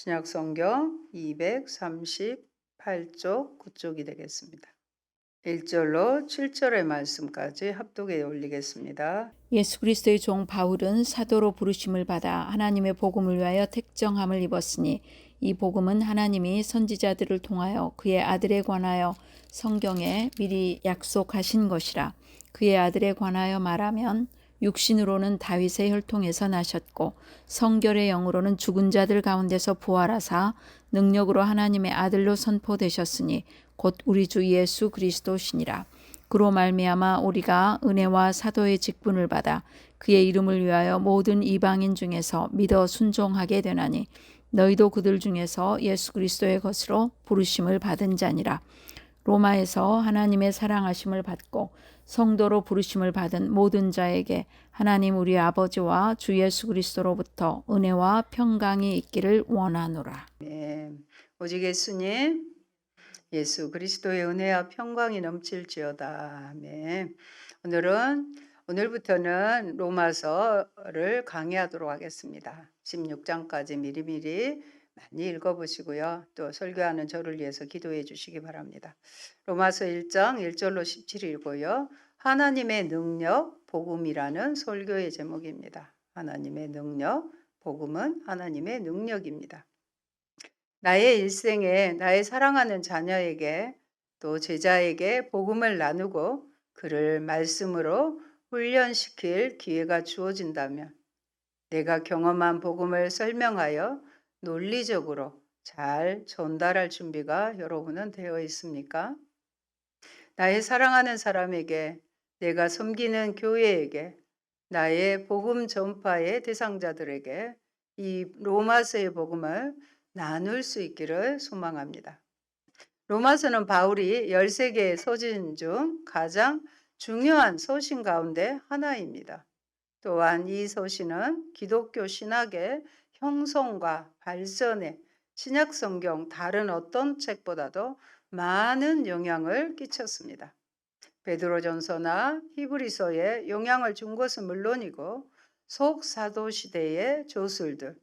신약성경 238쪽 9쪽이 되겠습니다. 1절로 7절의 말씀까지 합독해 올리겠습니다. 예수 그리스도의 종 바울은 사도로 부르심을 받아 하나님의 복음을 위하여 택정함을 입었으니 이 복음은 하나님이 선지자들을 통하여 그의 아들에 관하여 성경에 미리 약속하신 것이라. 그의 아들에 관하여 말하면 육신으로는 다윗의 혈통에서 나셨고 성결의 영으로는 죽은 자들 가운데서 부활하사 능력으로 하나님의 아들로 선포되셨으니 곧 우리 주 예수 그리스도시니라. 그로 말미암아 우리가 은혜와 사도의 직분을 받아 그의 이름을 위하여 모든 이방인 중에서 믿어 순종하게 되나니 너희도 그들 중에서 예수 그리스도의 것으로 부르심을 받은 자니라. 로마에서 하나님의 사랑하심을 받고 성도로 부르심을 받은 모든 자에게 하나님 우리 아버지와 주 예수 그리스도로부터 은혜와 평강이 있기를 원하노라. 네, 오직 예수님, 예수 그리스도의 은혜와 평강이 넘칠지어다. 아멘. 오늘부터는 로마서를 강의하도록 하겠습니다. 16장까지 미리미리 많이 읽어보시고요. 또 설교하는 저를 위해서 기도해 주시기 바랍니다. 로마서 1장 1절로 17이고요. 하나님의 능력, 복음이라는 설교의 제목입니다. 하나님의 능력, 복음은 하나님의 능력입니다. 나의 일생에 나의 사랑하는 자녀에게 또 제자에게 복음을 나누고 그를 말씀으로 훈련시킬 기회가 주어진다면 내가 경험한 복음을 설명하여 논리적으로 잘 전달할 준비가 여러분은 되어 있습니까? 나의 사랑하는 사람에게, 내가 섬기는 교회에게, 나의 복음 전파의 대상자들에게 이 로마서의 복음을 나눌 수 있기를 소망합니다. 로마서는 바울이 13개의 서신 중 가장 중요한 서신 가운데 하나입니다. 또한 이 서신은 기독교 신학의 형성과 발전에 신약 성경 다른 어떤 책보다도 많은 영향을 끼쳤습니다. 베드로전서나 히브리서에 영향을 준 것은 물론이고 속사도 시대의 조술들,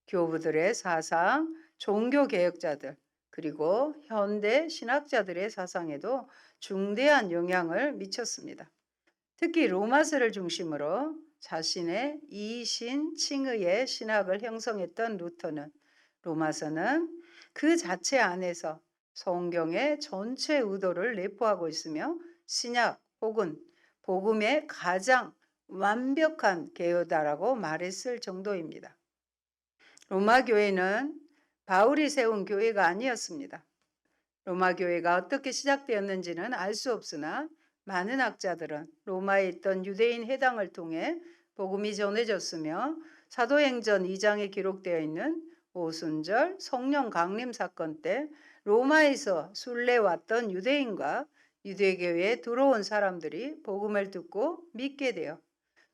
교부들의 사상, 종교개혁자들, 그리고 현대 신학자들의 사상에도 중대한 영향을 미쳤습니다. 특히 로마서를 중심으로 자신의 이신칭의의 신학을 형성했던 루터는 로마서는 그 자체 안에서 성경의 전체 의도를 내포하고 있으며 신약 혹은 복음의 가장 완벽한 개요다라고 말했을 정도입니다. 로마 교회는 바울이 세운 교회가 아니었습니다. 로마 교회가 어떻게 시작되었는지는 알 수 없으나 많은 학자들은 로마에 있던 유대인 회당을 통해 복음이 전해졌으며 사도행전 2장에 기록되어 있는 오순절 성령 강림 사건 때 로마에서 순례왔던 유대인과 유대교회에 들어온 사람들이 복음을 듣고 믿게 되어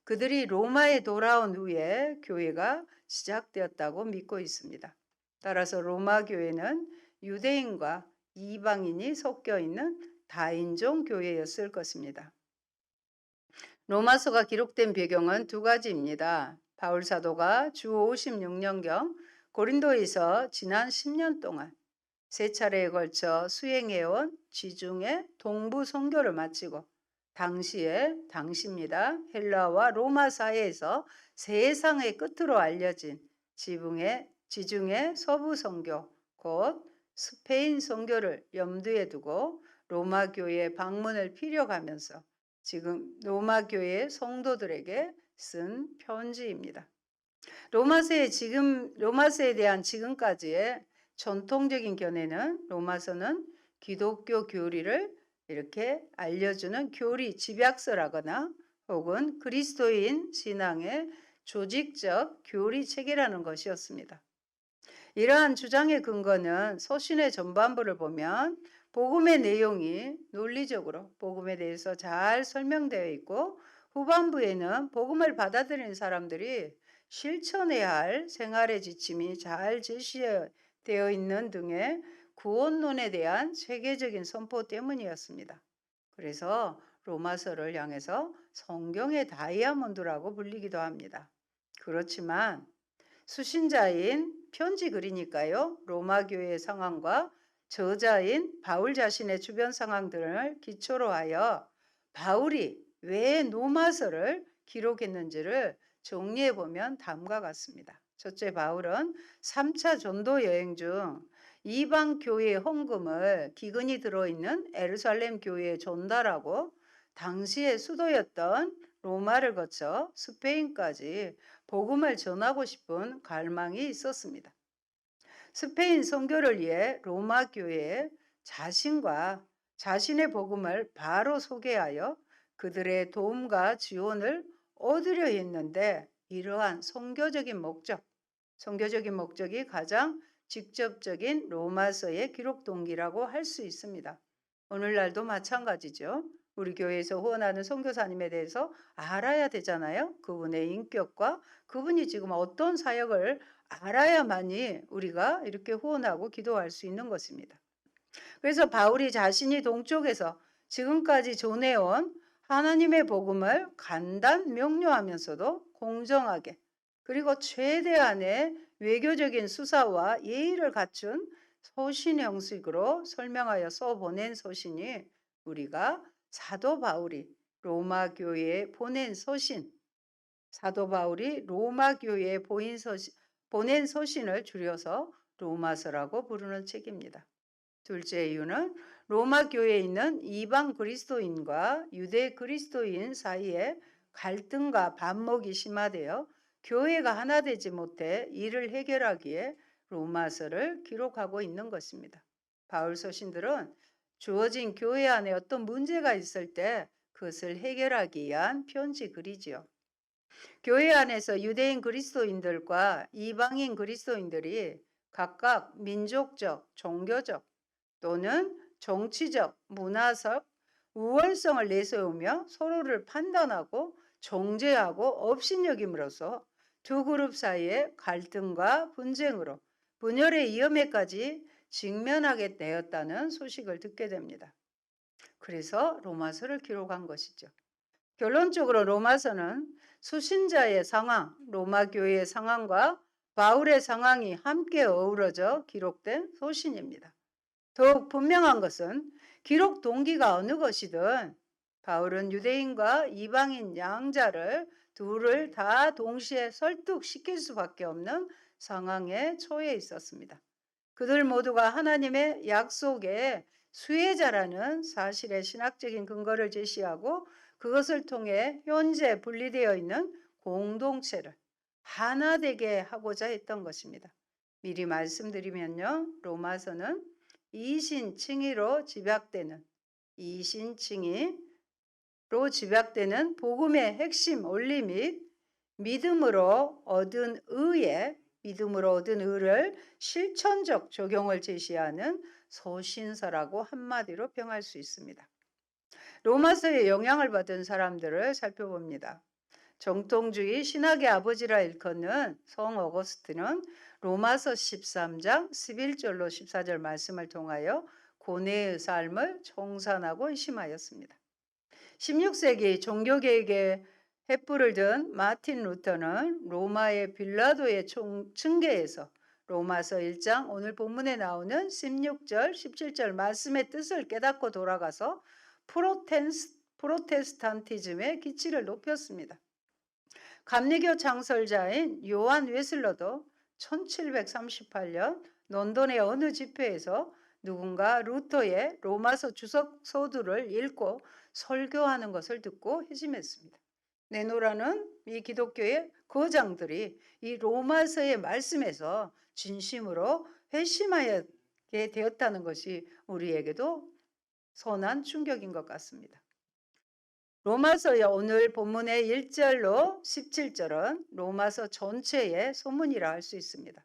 그들이 로마에 돌아온 후에 교회가 시작되었다고 믿고 있습니다. 따라서 로마 교회는 유대인과 이방인이 섞여 있는 다인종 교회였을 것입니다. 로마서가 기록된 배경은 두 가지입니다. 바울 사도가 주 56년경 고린도에서 지난 10년 동안 세 차례에 걸쳐 수행해온 지중해 동부 선교를 마치고 당시입니다. 헬라와 로마 사이에서 세상의 끝으로 알려진 지중해 서부 선교, 곧 스페인 선교를 염두에 두고 로마 교회에 방문을 피력하면서 지금 로마 교회 성도들에게 쓴 편지입니다. 로마서에 대한 지금까지의 전통적인 견해는 로마서는 기독교 교리를 이렇게 알려주는 교리 집약서라거나 혹은 그리스도인 신앙의 조직적 교리 체계라는 것이었습니다. 이러한 주장의 근거는 서신의 전반부를 보면 복음의 내용이 논리적으로 복음에 대해서 잘 설명되어 있고 후반부에는 복음을 받아들이는 사람들이 실천해야 할 생활의 지침이 잘 제시되어 있는 등의 구원론에 대한 세계적인 선포 때문이었습니다. 그래서 로마서를 향해서 성경의 다이아몬드라고 불리기도 합니다. 그렇지만 수신자인 편지 글이니까요. 로마 교회의 상황과 저자인 바울 자신의 주변 상황들을 기초로 하여 바울이 왜 로마서를 기록했는지를 정리해 보면 다음과 같습니다. 첫째, 바울은 3차 전도 여행 중 이방 교회의 헌금을 기근이 들어있는 에루살렘 교회에 전달하고 당시의 수도였던 로마를 거쳐 스페인까지 복음을 전하고 싶은 갈망이 있었습니다. 스페인 선교를 위해 로마 교회에 자신과 자신의 복음을 바로 소개하여 그들의 도움과 지원을 얻으려 했는데 이러한 선교적인 목적이 가장 직접적인 로마서의 기록 동기라고 할 수 있습니다. 오늘날도 마찬가지죠. 우리 교회에서 후원하는 선교사님에 대해서 알아야 되잖아요. 그분의 인격과 그분이 지금 어떤 사역을 알아야만이 우리가 이렇게 후원하고 기도할 수 있는 것입니다. 그래서 바울이 자신이 동쪽에서 지금까지 전해온 하나님의 복음을 간단 명료하면서도 공정하게 그리고 최대한의 외교적인 수사와 예의를 갖춘 서신 형식으로 설명하여 써보낸 서신이 우리가 사도 바울이 로마 교회에 보낸 서신, 사도 바울이 로마 교회에 보낸 서신을 줄여서 로마서라고 부르는 책입니다. 둘째 이유는 로마 교회에 있는 이방 그리스도인과 유대 그리스도인 사이에 갈등과 반목이 심화되어 교회가 하나 되지 못해 이를 해결하기에 로마서를 기록하고 있는 것입니다. 바울 서신들은 주어진 교회 안에 어떤 문제가 있을 때 그것을 해결하기 위한 편지 글이지요. 교회 안에서 유대인 그리스도인들과 이방인 그리스도인들이 각각 민족적, 종교적 또는 정치적, 문화적 우월성을 내세우며 서로를 판단하고 정죄하고 업신여김으로써 두 그룹 사이의 갈등과 분쟁으로 분열의 위험에까지 직면하게 되었다는 소식을 듣게 됩니다. 그래서 로마서를 기록한 것이죠. 결론적으로 로마서는 수신자의 상황, 로마 교회의 상황과 바울의 상황이 함께 어우러져 기록된 소신입니다. 더욱 분명한 것은 기록 동기가 어느 것이든 바울은 유대인과 이방인 양자를 둘을 다 동시에 설득시킬 수밖에 없는 상황에 처해 있었습니다. 그들 모두가 하나님의 약속의 수혜자라는 사실의 신학적인 근거를 제시하고 그것을 통해 현재 분리되어 있는 공동체를 하나 되게 하고자 했던 것입니다. 미리 말씀드리면요. 로마서는 이신칭의로 집약되는 복음의 핵심 원리 및 믿음으로 얻은 의를 실천적 적용을 제시하는 서신서라고 한마디로 평할 수 있습니다. 로마서의 영향을 받은 사람들을 살펴봅니다. 정통주의 신학의 아버지라 일컫는 성 어거스틴은 로마서 13장 11절로 14절 말씀을 통하여 고뇌의 삶을 청산하고 의심하였습니다. 16세기 종교개혁의 횃불을 든 마틴 루터는 로마의 빌라도의 층계에서 로마서 1장 오늘 본문에 나오는 16절 17절 말씀의 뜻을 깨닫고 돌아가서 프로테스탄티즘의 기치를 높였습니다. 감리교 창설자인 요한 웨슬러도 1738년 런던의 어느 집회에서 누군가 루터의 로마서 주석 서두를 읽고 설교하는 것을 듣고 회심했습니다. 네노라는 이 기독교의 거장들이 이 로마서의 말씀에서 진심으로 회심하게 되었다는 것이 우리에게도 선한 충격인 것 같습니다. 로마서의 오늘 본문의 1절로 17절은 로마서 전체의 소문이라 할 수 있습니다.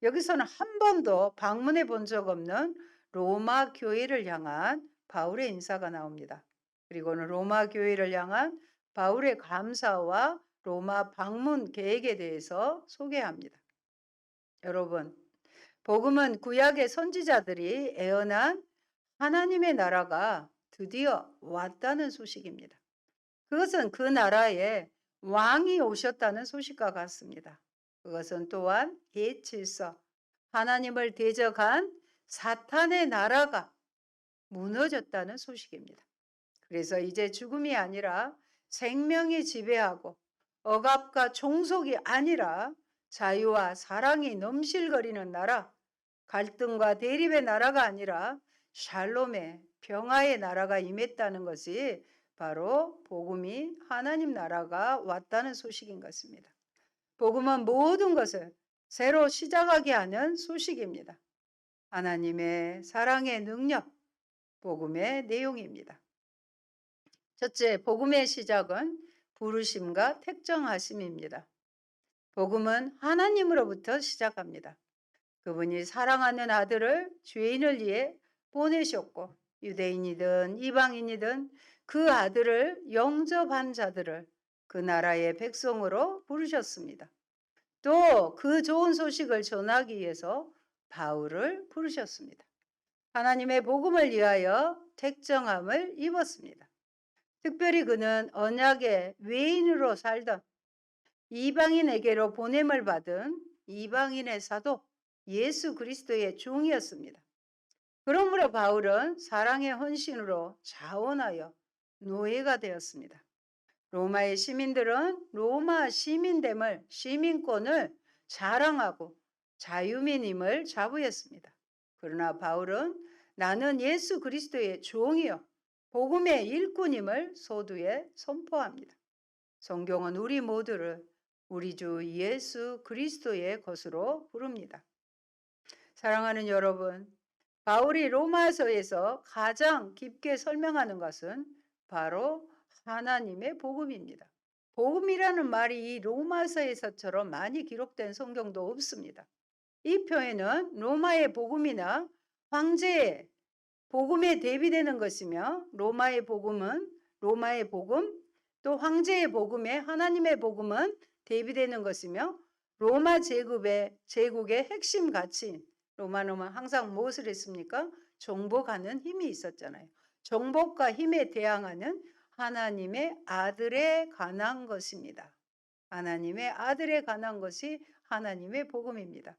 여기서는 한 번도 방문해 본 적 없는 로마 교회를 향한 바울의 인사가 나옵니다. 그리고는 로마 교회를 향한 바울의 감사와 로마 방문 계획에 대해서 소개합니다. 여러분, 복음은 구약의 선지자들이 예언한 하나님의 나라가 드디어 왔다는 소식입니다. 그것은 그 나라에 왕이 오셨다는 소식과 같습니다. 그것은 또한 예질서, 하나님을 대적한 사탄의 나라가 무너졌다는 소식입니다. 그래서 이제 죽음이 아니라 생명이 지배하고 억압과 종속이 아니라 자유와 사랑이 넘실거리는 나라, 갈등과 대립의 나라가 아니라 샬롬의 평화의 나라가 임했다는 것이 바로 복음이 하나님 나라가 왔다는 소식인 것입니다. 복음은 모든 것을 새로 시작하게 하는 소식입니다. 하나님의 사랑의 능력, 복음의 내용입니다. 첫째, 복음의 시작은 부르심과 택정하심입니다. 복음은 하나님으로부터 시작합니다. 그분이 사랑하는 아들을 죄인을 위해 보내셨고 유대인이든 이방인이든 그 아들을 영접한 자들을 그 나라의 백성으로 부르셨습니다. 또 그 좋은 소식을 전하기 위해서 바울을 부르셨습니다. 하나님의 복음을 위하여 택정함을 입었습니다. 특별히 그는 언약의 외인으로 살던 이방인에게로 보냄을 받은 이방인의 사도 예수 그리스도의 종이었습니다. 그러므로 바울은 사랑의 헌신으로 자원하여 노예가 되었습니다. 로마의 시민들은 로마 시민됨을, 시민권을 자랑하고 자유민임을 자부했습니다. 그러나 바울은 나는 예수 그리스도의 종이요 복음의 일꾼임을 소두에 선포합니다. 성경은 우리 모두를 우리 주 예수 그리스도의 것으로 부릅니다. 사랑하는 여러분, 바울이 로마서에서 가장 깊게 설명하는 것은 바로 하나님의 복음입니다. 복음이라는 말이 이 로마서에서처럼 많이 기록된 성경도 없습니다. 이 표현은 로마의 복음이나 황제의 복음에 대비되는 것이며 로마의 복음은 로마의 복음, 또 황제의 복음에 하나님의 복음은 대비되는 것이며 로마 제국의 핵심 가치인 로마는 항상 무엇을 했습니까? 정복하는 힘이 있었잖아요. 정복과 힘에 대항하는 하나님의 아들에 관한 것입니다. 하나님의 아들에 관한 것이 하나님의 복음입니다.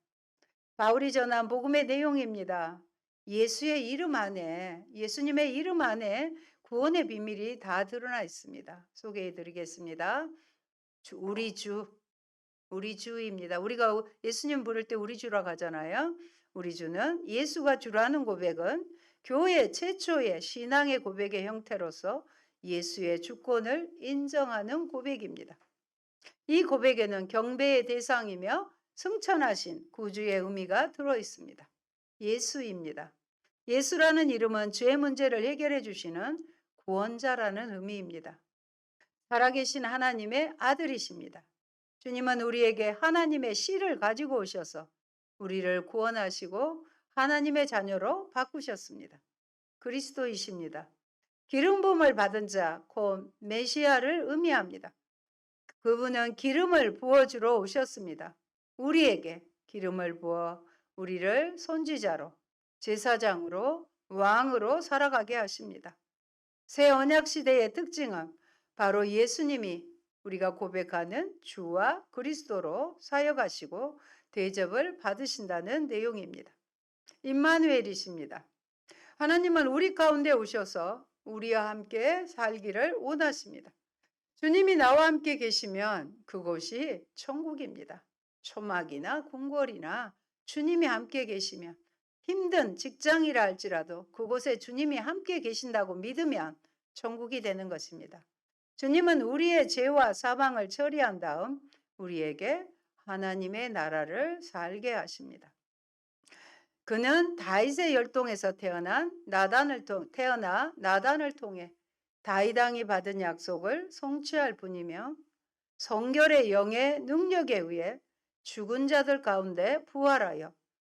바울이 전한 복음의 내용입니다. 예수의 이름 안에, 예수님의 이름 안에 구원의 비밀이 다 드러나 있습니다. 소개해 드리겠습니다. 우리 주입니다. 우리가 예수님 부를 때 우리 주라고 하잖아요. 우리 주는 예수가 주라는 고백은 교회 최초의 신앙의 고백의 형태로서 예수의 주권을 인정하는 고백입니다. 이 고백에는 경배의 대상이며 승천하신 구주의 의미가 들어 있습니다. 예수입니다. 예수라는 이름은 죄 문제를 해결해 주시는 구원자라는 의미입니다. 살아계신 하나님의 아들이십니다. 주님은 우리에게 하나님의 씨를 가지고 오셔서 우리를 구원하시고 하나님의 자녀로 바꾸셨습니다. 그리스도이십니다. 기름 부음을 받은 자, 곧 메시아를 의미합니다. 그분은 기름을 부어주러 오셨습니다. 우리에게 기름을 부어 우리를 선지자로, 제사장으로, 왕으로 살아가게 하십니다. 새 언약 시대의 특징은 바로 예수님이 우리가 고백하는 주와 그리스도로 사역하시고 대접을 받으신다는 내용입니다. 임마누엘이십니다. 하나님은 우리 가운데 오셔서 우리와 함께 살기를 원하십니다. 주님이 나와 함께 계시면 그곳이 천국입니다. 초막이나 궁궐이나 주님이 함께 계시면 힘든 직장이라 할지라도 그곳에 주님이 함께 계신다고 믿으면 천국이 되는 것입니다. 주님은 우리의 죄와 사망을 처리한 다음 우리에게 하나님의 나라를 살게 하십니다. 그는 다윗의 열동에서 태어나 나단을 통해 다윗 왕이 받은 약속을 성취할 분이며 성결의 영의 능력에 의해 죽은 자들 가운데 부활하여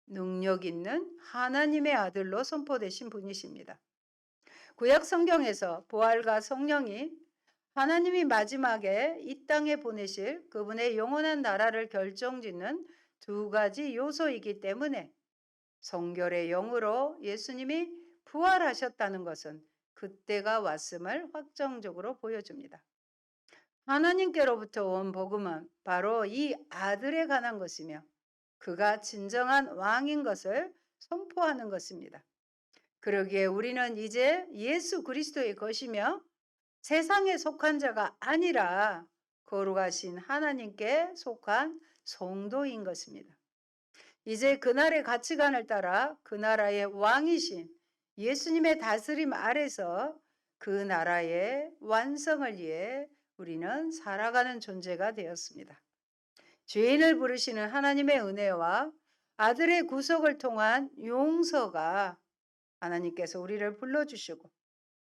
능력 있는 하나님의 아들로 선포되신 분이십니다. 구약 성경에서 부활과 성령이 하나님이 마지막에 이 땅에 보내실 그분의 영원한 나라를 결정짓는 두 가지 요소이기 때문에 성결의 영으로 예수님이 부활하셨다는 것은 그때가 왔음을 확정적으로 보여줍니다. 하나님께로부터 온 복음은 바로 이 아들에 관한 것이며 그가 진정한 왕인 것을 선포하는 것입니다. 그러기에 우리는 이제 예수 그리스도의 것이며 세상에 속한 자가 아니라 거룩하신 하나님께 속한 성도인 것입니다. 이제 그날의 가치관을 따라 그 나라의 왕이신 예수님의 다스림 아래서 그 나라의 완성을 위해 우리는 살아가는 존재가 되었습니다. 죄인을 부르시는 하나님의 은혜와 아들의 구속을 통한 용서가 하나님께서 우리를 불러주시고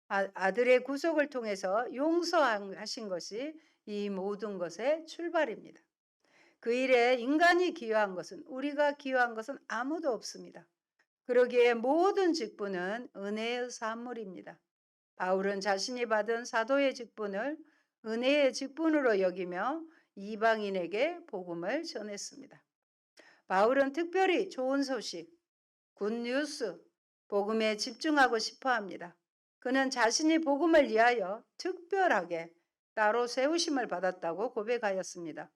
아들의 구속을 통해서 용서하신 것이 이 모든 것의 출발입니다. 그 일에 인간이 기여한 것은 우리가 기여한 것은 아무도 없습니다. 그러기에 모든 직분은 은혜의 산물입니다. 바울은 자신이 받은 사도의 직분을 은혜의 직분으로 여기며 이방인에게 복음을 전했습니다. 바울은 특별히 좋은 소식, 굿뉴스, 복음에 집중하고 싶어 합니다. 그는 자신이 복음을 위하여 특별하게 따로 세우심을 받았다고 고백하였습니다.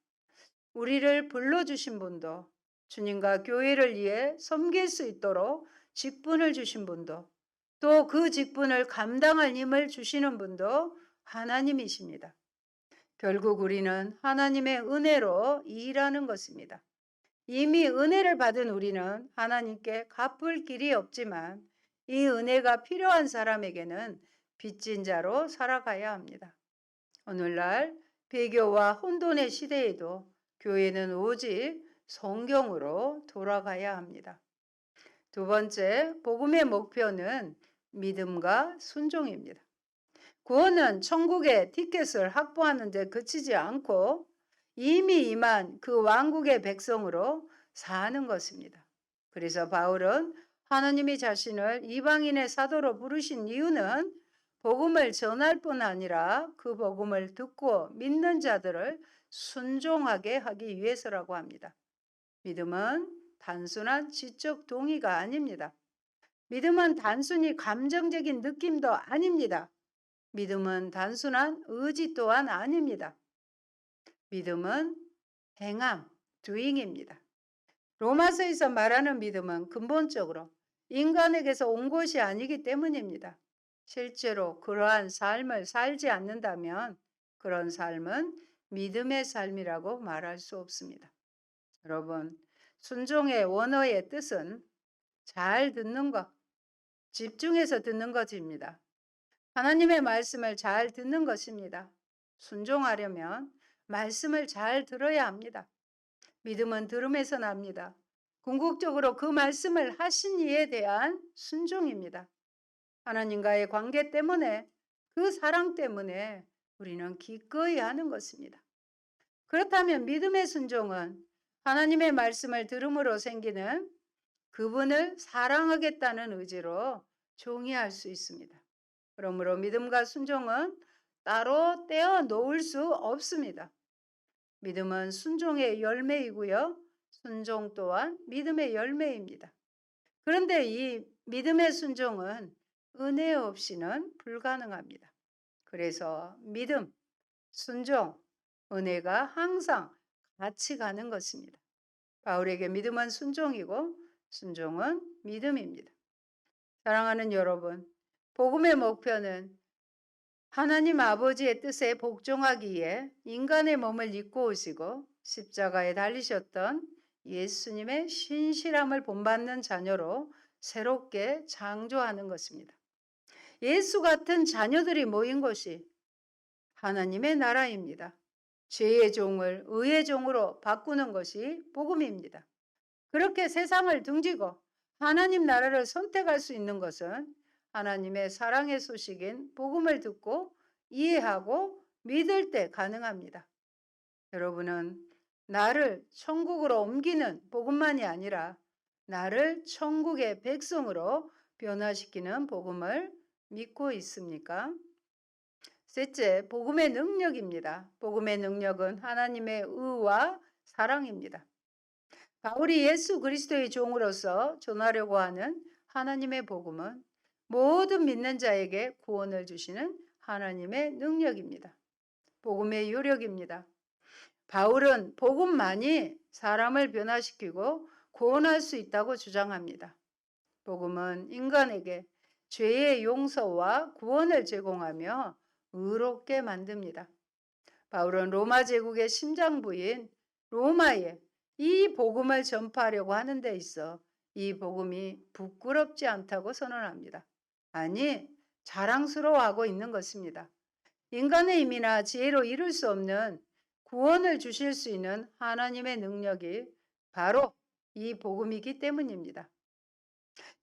우리를 불러주신 분도 주님과 교회를 위해 섬길 수 있도록 직분을 주신 분도 또 그 직분을 감당할 힘을 주시는 분도 하나님이십니다. 결국 우리는 하나님의 은혜로 일하는 것입니다. 이미 은혜를 받은 우리는 하나님께 갚을 길이 없지만 이 은혜가 필요한 사람에게는 빚진 자로 살아가야 합니다. 오늘날 배교와 혼돈의 시대에도 교회는 오직 성경으로 돌아가야 합니다. 두 번째, 복음의 목표는 믿음과 순종입니다. 구원은 천국의 티켓을 확보하는 데 그치지 않고 이미 임한 그 왕국의 백성으로 사는 것입니다. 그래서 바울은 하나님이 자신을 이방인의 사도로 부르신 이유는 복음을 전할 뿐 아니라 그 복음을 듣고 믿는 자들을 순종하게 하기 위해서라고 합니다. 믿음은 단순한 지적 동의가 아닙니다. 믿음은 단순히 감정적인 느낌도 아닙니다. 믿음은 단순한 의지 또한 아닙니다. 믿음은 행함, doing입니다. 로마서에서 말하는 믿음은 근본적으로 인간에게서 온 것이 아니기 때문입니다. 실제로 그러한 삶을 살지 않는다면 그런 삶은 믿음의 삶이라고 말할 수 없습니다. 여러분, 순종의 원어의 뜻은 잘 듣는 것, 집중해서 듣는 것입니다. 하나님의 말씀을 잘 듣는 것입니다. 순종하려면 말씀을 잘 들어야 합니다. 믿음은 들음에서 납니다. 궁극적으로 그 말씀을 하신 이에 대한 순종입니다. 하나님과의 관계 때문에 그 사랑 때문에 우리는 기꺼이 하는 것입니다. 그렇다면 믿음의 순종은 하나님의 말씀을 들음으로 생기는 그분을 사랑하겠다는 의지로 종이할 수 있습니다. 그러므로 믿음과 순종은 따로 떼어 놓을 수 없습니다. 믿음은 순종의 열매이고요. 순종 또한 믿음의 열매입니다. 그런데 이 믿음의 순종은 은혜 없이는 불가능합니다. 그래서 믿음, 순종, 은혜가 항상 같이 가는 것입니다. 바울에게 믿음은 순종이고 순종은 믿음입니다. 사랑하는 여러분, 복음의 목표는 하나님 아버지의 뜻에 복종하기에 인간의 몸을 입고 오시고 십자가에 달리셨던 예수님의 신실함을 본받는 자녀로 새롭게 창조하는 것입니다. 예수 같은 자녀들이 모인 것이 하나님의 나라입니다. 죄의 종을 의의 종으로 바꾸는 것이 복음입니다. 그렇게 세상을 등지고 하나님 나라를 선택할 수 있는 것은 하나님의 사랑의 소식인 복음을 듣고 이해하고 믿을 때 가능합니다. 여러분은 나를 천국으로 옮기는 복음만이 아니라 나를 천국의 백성으로 변화시키는 복음을 믿고 있습니까? 셋째, 복음의 능력입니다. 복음의 능력은 하나님의 의와 사랑입니다. 바울이 예수 그리스도의 종으로서 전하려고 하는 하나님의 복음은 모든 믿는 자에게 구원을 주시는 하나님의 능력입니다. 복음의 요력입니다. 바울은 복음만이 사람을 변화시키고 구원할 수 있다고 주장합니다. 복음은 인간에게 죄의 용서와 구원을 제공하며 의롭게 만듭니다. 바울은 로마 제국의 심장부인 로마에 이 복음을 전파하려고 하는 데 있어 이 복음이 부끄럽지 않다고 선언합니다. 아니, 자랑스러워하고 있는 것입니다. 인간의 힘이나 지혜로 이룰 수 없는 구원을 주실 수 있는 하나님의 능력이 바로 이 복음이기 때문입니다.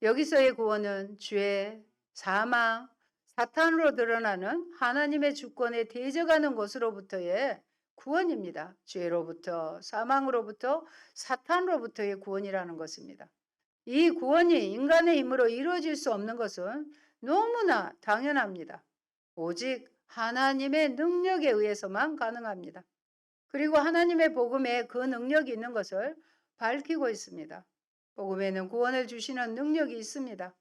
여기서의 구원은 죄, 사망, 사탄으로 드러나는 하나님의 주권에 대적하는 것으로부터의 구원입니다. 죄로부터, 사망으로부터, 사탄으로부터의 구원이라는 것입니다. 이 구원이 인간의 힘으로 이루어질 수 없는 것은 너무나 당연합니다. 오직 하나님의 능력에 의해서만 가능합니다. 그리고 하나님의 복음에 그 능력이 있는 것을 밝히고 있습니다. 복음에는 구원을 주시는 능력이 있습니다.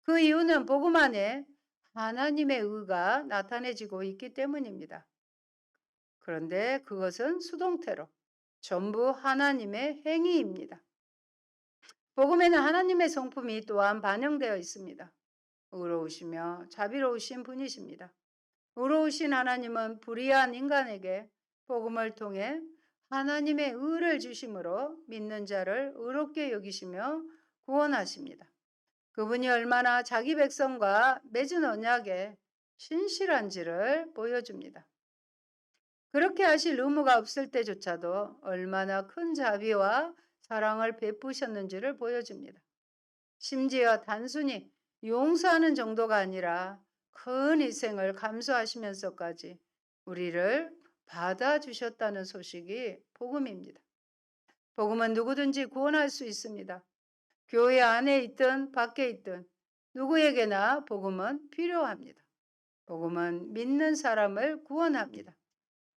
그 이유는 복음 안에 하나님의 의가 나타내지고 있기 때문입니다. 그런데 그것은 수동태로 전부 하나님의 행위입니다. 복음에는 하나님의 성품이 또한 반영되어 있습니다. 의로우시며 자비로우신 분이십니다. 의로우신 하나님은 불의한 인간에게 복음을 통해 하나님의 의를 주심으로 믿는 자를 의롭게 여기시며 구원하십니다. 그분이 얼마나 자기 백성과 맺은 언약에 신실한지를 보여줍니다. 그렇게 하실 의무가 없을 때조차도 얼마나 큰 자비와 사랑을 베푸셨는지를 보여줍니다. 심지어 단순히 용서하는 정도가 아니라 큰 희생을 감수하시면서까지 우리를 받아주셨다는 소식이 복음입니다. 복음은 누구든지 구원할 수 있습니다. 교회 안에 있든 밖에 있든 누구에게나 복음은 필요합니다. 복음은 믿는 사람을 구원합니다.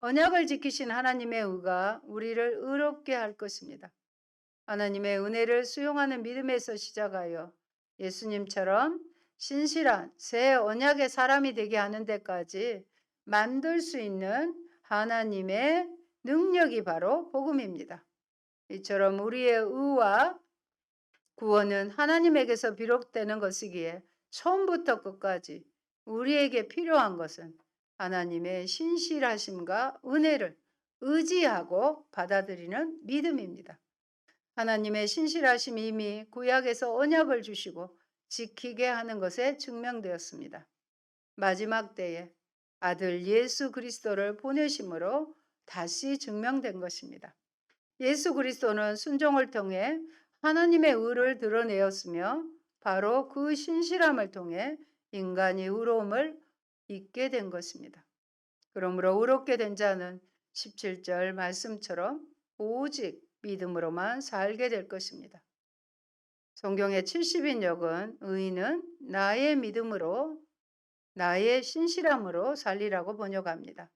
언약을 지키신 하나님의 의가 우리를 의롭게 할 것입니다. 하나님의 은혜를 수용하는 믿음에서 시작하여 예수님처럼 신실한 새 언약의 사람이 되게 하는 데까지 만들 수 있는 하나님의 능력이 바로 복음입니다. 이처럼 우리의 의와 구원은 하나님에게서 비롯되는 것이기에 처음부터 끝까지 우리에게 필요한 것은 하나님의 신실하심과 은혜를 의지하고 받아들이는 믿음입니다. 하나님의 신실하심이 이미 구약에서 언약을 주시고 지키게 하는 것에 증명되었습니다. 마지막 때에 아들 예수 그리스도를 보내심으로 다시 증명된 것입니다. 예수 그리스도는 순종을 통해 하나님의 의를 드러내었으며 바로 그 신실함을 통해 인간이 의로움을 잊게 된 것입니다. 그러므로 의롭게 된 자는 17절 말씀처럼 오직 믿음으로만 살게 될 것입니다. 성경의 70인역은 의인은 나의 믿음으로 나의 신실함으로 살리라고 번역합니다.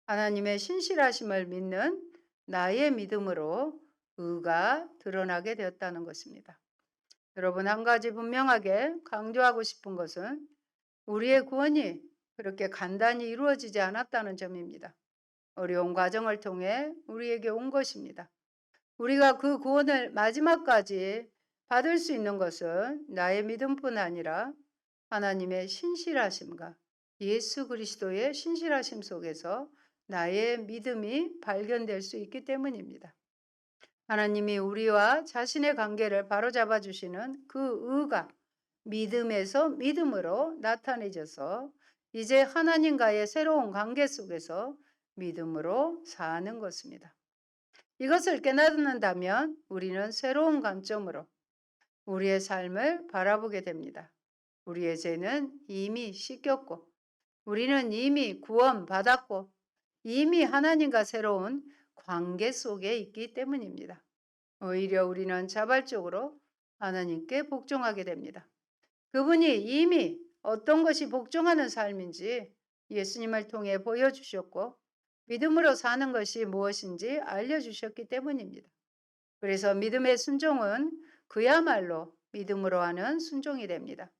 하나님의 신실하심을 믿는 나의 믿음으로 의가 드러나게 되었다는 것입니다. 여러분, 한 가지 분명하게 강조하고 싶은 것은 우리의 구원이 그렇게 간단히 이루어지지 않았다는 점입니다. 어려운 과정을 통해 우리에게 온 것입니다. 우리가 그 구원을 마지막까지 받을 수 있는 것은 나의 믿음뿐 아니라 하나님의 신실하심과 예수 그리스도의 신실하심 속에서 나의 믿음이 발견될 수 있기 때문입니다. 하나님이 우리와 자신의 관계를 바로잡아 주시는 그 의가 믿음에서 믿음으로 나타내져서 이제 하나님과의 새로운 관계 속에서 믿음으로 사는 것입니다. 이것을 깨닫는다면 우리는 새로운 관점으로 우리의 삶을 바라보게 됩니다. 우리의 죄는 이미 씻겼고 우리는 이미 구원받았고 이미 하나님과 새로운 관계 속에 있기 때문입니다. 오히려 우리는 자발적으로 하나님께 복종하게 됩니다. 그분이 이미 어떤 것이 복종하는 삶인지 예수님을 통해 보여주셨고 믿음으로 사는 것이 무엇인지 알려주셨기 때문입니다. 그래서 믿음의 순종은 그야말로 믿음으로 하는 순종이 됩니다.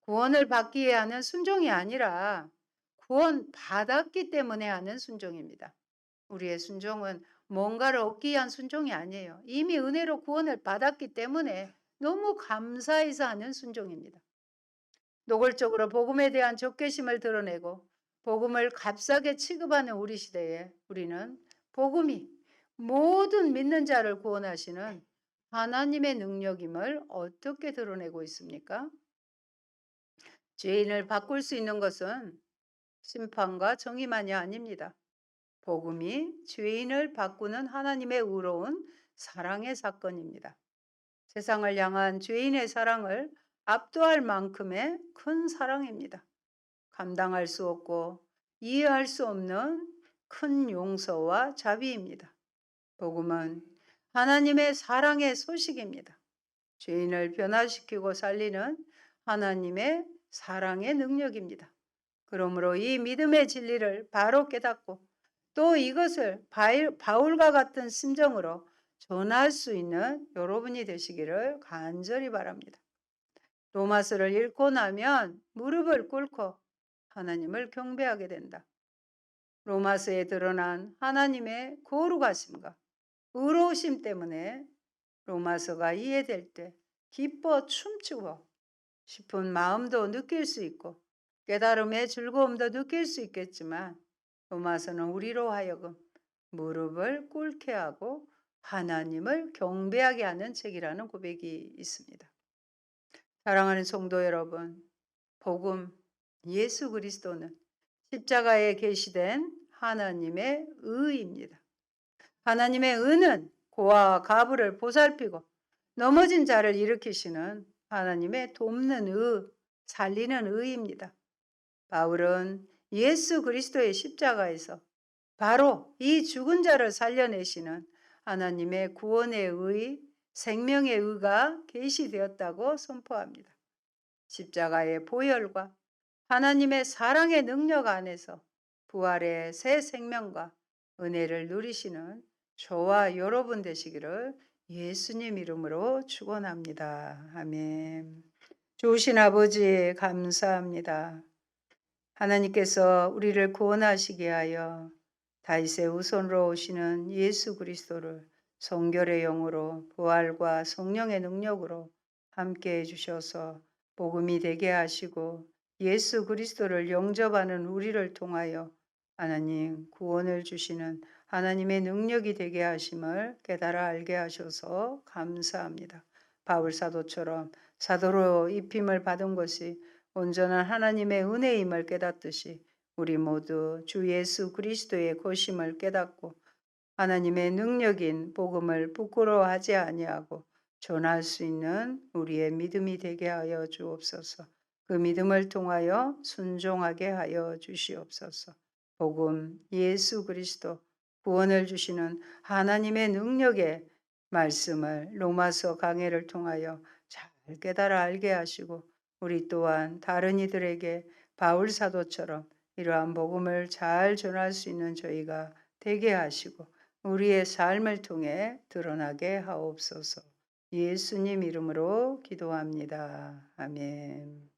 구원을 받기 위해 하는 순종이 아니라 구원 받았기 때문에 하는 순종입니다. 우리의 순종은 뭔가를 얻기 위한 순종이 아니에요. 이미 은혜로 구원을 받았기 때문에 너무 감사해서 하는 순종입니다. 노골적으로 복음에 대한 적개심을 드러내고 복음을 값싸게 취급하는 우리 시대에 우리는 복음이 모든 믿는 자를 구원하시는 하나님의 능력임을 어떻게 드러내고 있습니까? 죄인을 바꿀 수 있는 것은 심판과 정의만이 아닙니다. 복음이 죄인을 바꾸는 하나님의 의로운 사랑의 사건입니다. 세상을 향한 죄인의 사랑을 압도할 만큼의 큰 사랑입니다. 감당할 수 없고 이해할 수 없는 큰 용서와 자비입니다. 복음은 하나님의 사랑의 소식입니다. 죄인을 변화시키고 살리는 하나님의 사랑의 능력입니다. 그러므로 이 믿음의 진리를 바로 깨닫고 또 이것을 바울과 같은 심정으로 전할 수 있는 여러분이 되시기를 간절히 바랍니다. 로마서를 읽고 나면 무릎을 꿇고 하나님을 경배하게 된다. 로마서에 드러난 하나님의 거룩하심과 의로우심 때문에 로마서가 이해될 때 기뻐 춤추고 싶은 마음도 느낄 수 있고 깨달음의 즐거움도 느낄 수 있겠지만 로마서는 우리로 하여금 무릎을 꿇게 하고 하나님을 경배하게 하는 책이라는 고백이 있습니다. 사랑하는 성도 여러분, 복음 예수 그리스도는 십자가에 계시된 하나님의 의입니다. 하나님의 의는 고아와 과부를 보살피고 넘어진 자를 일으키시는 하나님의 돕는 의, 살리는 의입니다. 바울은 예수 그리스도의 십자가에서 바로 이 죽은 자를 살려내시는 하나님의 구원의 의, 생명의 의가 계시되었다고 선포합니다. 십자가의 보혈과 하나님의 사랑의 능력 안에서 부활의 새 생명과 은혜를 누리시는 저와 여러분 되시기를 예수님 이름으로 축원합니다. 아멘. 좋으신 아버지 감사합니다. 하나님께서 우리를 구원하시게 하여 다윗의 후손으로 오시는 예수 그리스도를 성결의 영으로 부활과 성령의 능력으로 함께 해주셔서 복음이 되게 하시고 예수 그리스도를 영접하는 우리를 통하여 하나님 구원을 주시는 하나님의 능력이 되게 하심을 깨달아 알게 하셔서 감사합니다. 바울 사도처럼 사도로 입힘을 받은 것이 온전한 하나님의 은혜임을 깨닫듯이 우리 모두 주 예수 그리스도의 고심을 깨닫고 하나님의 능력인 복음을 부끄러워하지 아니하고 전할 수 있는 우리의 믿음이 되게 하여 주옵소서. 그 믿음을 통하여 순종하게 하여 주시옵소서. 복음 예수 그리스도 구원을 주시는 하나님의 능력의 말씀을 로마서 강해를 통하여 잘 깨달아 알게 하시고 우리 또한 다른 이들에게 바울 사도처럼 이러한 복음을 잘 전할 수 있는 저희가 되게 하시고 우리의 삶을 통해 드러나게 하옵소서. 예수님 이름으로 기도합니다. 아멘.